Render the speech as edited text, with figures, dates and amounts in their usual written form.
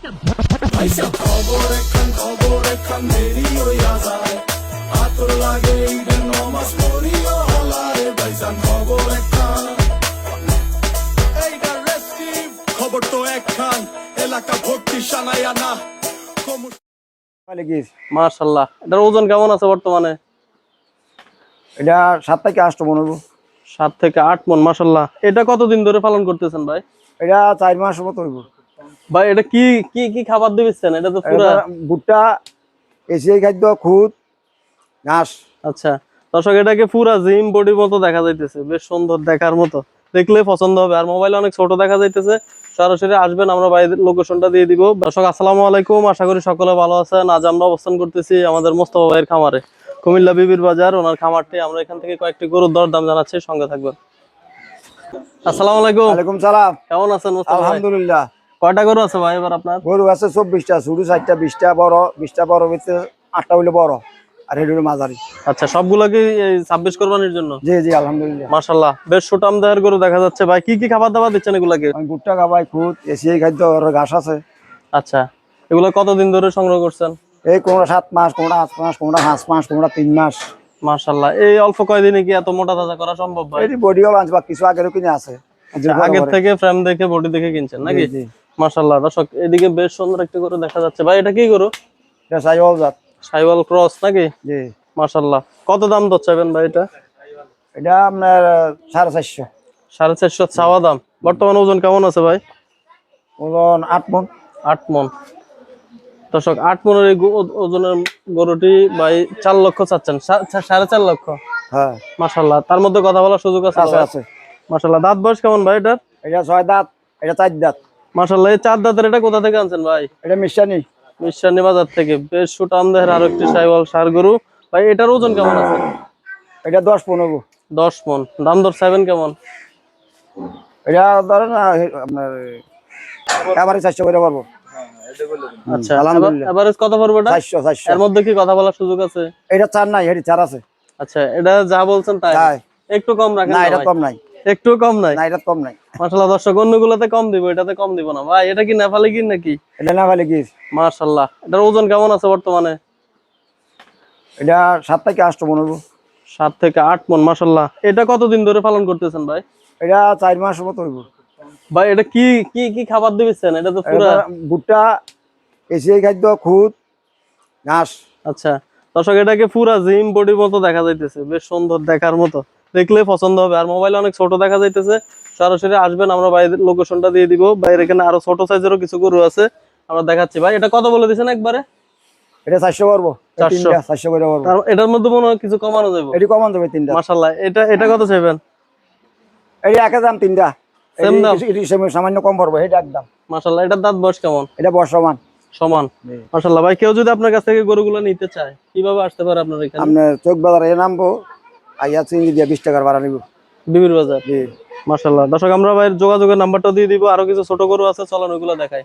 খবর তো একখান এলাকা ভর্তি সানায়া না। মাশাআল্লাহ, এটার ওজন কেমন আছে বর্তমানে? এটা 7 থেকে 8 মন হইব। 7 থেকে 8 মন, মাশাআল্লাহ। এটা কতদিন ধরে পালন করতেছেন ভাই? এটা 4 মাসের মতো হইব। ভাই এটা কি কি কি খাবার দিবেন? এটা তো পুরো ভুট্টা, এশিয়াই খাদ্য, খুদ, ঘাস। আচ্ছা দর্শক, এটাকে পুরা জিম বডির মতো দেখা যাইতেছে, বেশ সুন্দর দেখার মতো, দেখলে পছন্দ হবে। আর মোবাইলে অনেক ছোট দেখা যাইতেছে, সরাসরি আসবেন, আমরা বাইরের লোকেশনটা দিয়ে দিব। দর্শক আসসালামু আলাইকুম, আশা করি সকলে ভালো আছেন। আজ আমরা অবস্থান করতেছি আমাদের মোস্তফা ভাইয়ের খামারে, কুমিল্লা বিবির বাজার, ওনার খামারটি। আমরা এখান থেকে কয়েকটি গরুর দরদাম জানাচ্ছি, সঙ্গে থাকবেন। আসসালামু আলাইকুম। ওয়ালাইকুম সালাম। কেমন আছেন মুস্তফা ভাই? আলহামদুলিল্লাহ। কয়টা গরু আছে ভাই এবার আপনার? গরু আছে 24টা, ছোট 4টা, 20টা বড়, 20টা বড় ভিতরে 8টা হইলো বড়, আর এটা হইলো মাঝারি। আচ্ছা, সবগুলো কি 26 কোরবানির জন্য? জি জি আলহামদুলিল্লাহ। মাশাআল্লাহ, বেশ সুটাম দেহের গরু দেখা যাচ্ছে ভাই। কি কি খাবার দাবার দিচ্ছেন এগুলাকে? আমি ভুট্টা খাবাই, খুদ, এশিয়াই খাদ্য, আর ঘাস আছে। আচ্ছা, এগুলো কতদিন ধরে সংগ্রহ করছেন? এই কোনটা 7 মাস, কোনটা 8 মাস, কোনটা 5 মাস, কোনটা 3 মাস। মাশাআল্লাহ, এই অল্প কয়দিনে কি এত মোটা তাজা করা সম্ভব ভাই? এটি বডিও বাঁচবা, কিছু আগেরও কিনে আছে। আগের থেকে ফ্রেম দেখে বডি দেখে কিনছেন নাকি? জি। মাশাআল্লাহ। দর্শক এদিকে বেশ সুন্দর একটা গরু দেখা যাচ্ছে ভাই। এটা কি গরু? এটা সাইওয়াল জাত। সাইওয়াল ক্রস নাকি? জি। মাশাআল্লাহ। কত দাম দচ্ছাবেন ভাই এটা? এটা আপনার 450। 450 চাওয়া দাম। বর্তমান ওজন কেমন আছে ভাই? ওজন 8 মন। 8 মন। দর্শক 8 মনের এই ওজনের গরুটি ভাই 4 লক্ষ চাচ্ছেন। 4.5 লক্ষ। হ্যাঁ মাশাআল্লাহ। তার মধ্যে কথা বলার সুযোগ আছে? আছে। মাশাআল্লাহ। দাঁত বয়স কেমন ভাই এটার? এটা 6 দাঁত, এটা 4 দাঁত। মাশাআল্লাহ, এই 4 দাঁতের এটা কোথা থেকে আনছেন ভাই? এটা মিশানি। মিশানি বাজার থেকে। বেশ সুঠাম দেহের আরো একটি সাইওয়াল ষাঁড় গরু ভাই। এটার ওজন কেমন আছে? এটা 10 15। 10 মন। দাম দর চাইবেন কেমন? এটা ধরেন আপনার এবারে 400 করে পারবো। আচ্ছা, আলহামদুলিল্লাহ। এভারেজ কত পড়বে এটা? 400। এর মধ্যে কি কথা বলার সুযোগ আছে? এটা 4 নাই, এটি 4 আছে। আচ্ছা, এটা যা বলছেন তাই? একটু কম রাখেন না, না এটা ভাই? কম নাই। একটু কম নাই? না, এটা কম নাই। মাশাআল্লাহ। দর্শক অন্যগুলোতে কম দিব, এটাতে কম দিব না ভাই। এটা কি নেপালি গির নাকি? এটা না ভালো কি। মাশাআল্লাহ। এটার ওজন কেমন আছে বর্তমানে? এটা 7 থেকে 8 মন হইব। 7 থেকে 8 মন, মাশাআল্লাহ। এটা কতদিন ধরে পালন করতেছেন ভাই? এটা 4 মাসের মতো হইব। ভাই এটা কি কি কি খাবার দিবেন? এটা তো পুরো ভুট্টা, এশিয়াই খাদ্য, খুদ, ঘাস। আচ্ছা দর্শক, এটাকে পুরা জিম বডির মতো দেখা যাইতেছে, বেশ সুন্দর দেখার মতো, দেখলে পছন্দ হবে। আর মোবাইলে অনেক ছোট দেখা যাইতেছে, সরাসরি আসবেন, আমরা বাইরের লোকেশনটা দিয়ে দিব। বাইরে এখানে আরো ছোট সাইজেরও কিছু গরু আছে, আমরা দেখাচ্ছি। ভাই এটা কত বলে দিচ্ছেন একবারে? এটা 400 করবো। 400 করে পারবো। এটার মধ্যে মনে হয় কিছু কমানো যাবে? এটি কমান যাবে 3টা। মাশাআল্লাহ। এটা এটা কত চাইবেন? এটি একই দাম 3টা। সেম দাম? এটি সামান্য কম পড়বো, এটা একদম। মাশাআল্লাহ। এটার দাঁত বয়স কেমন? এটা বর্ষমান। সমান। মাশাআল্লাহ। ভাই কেউ যদি আপনার কাছ থেকে গরুগুলো নিতে চায়, কিভাবে আসতে পারে আপনার এখানে? আপনার চোখ বাজারে নামবো, আইয়া চিংড়ি দিয়ে 20 টাকার ভাড়া নিব। বিবির বাজার। মাশাআল্লাহ। দর্শক আমরা ভাইয়ের যোগাযোগের নাম্বারটা দিয়ে দিব। আরো কিছু ছোট গরু আছে, চলেন ওইগুলো দেখাই।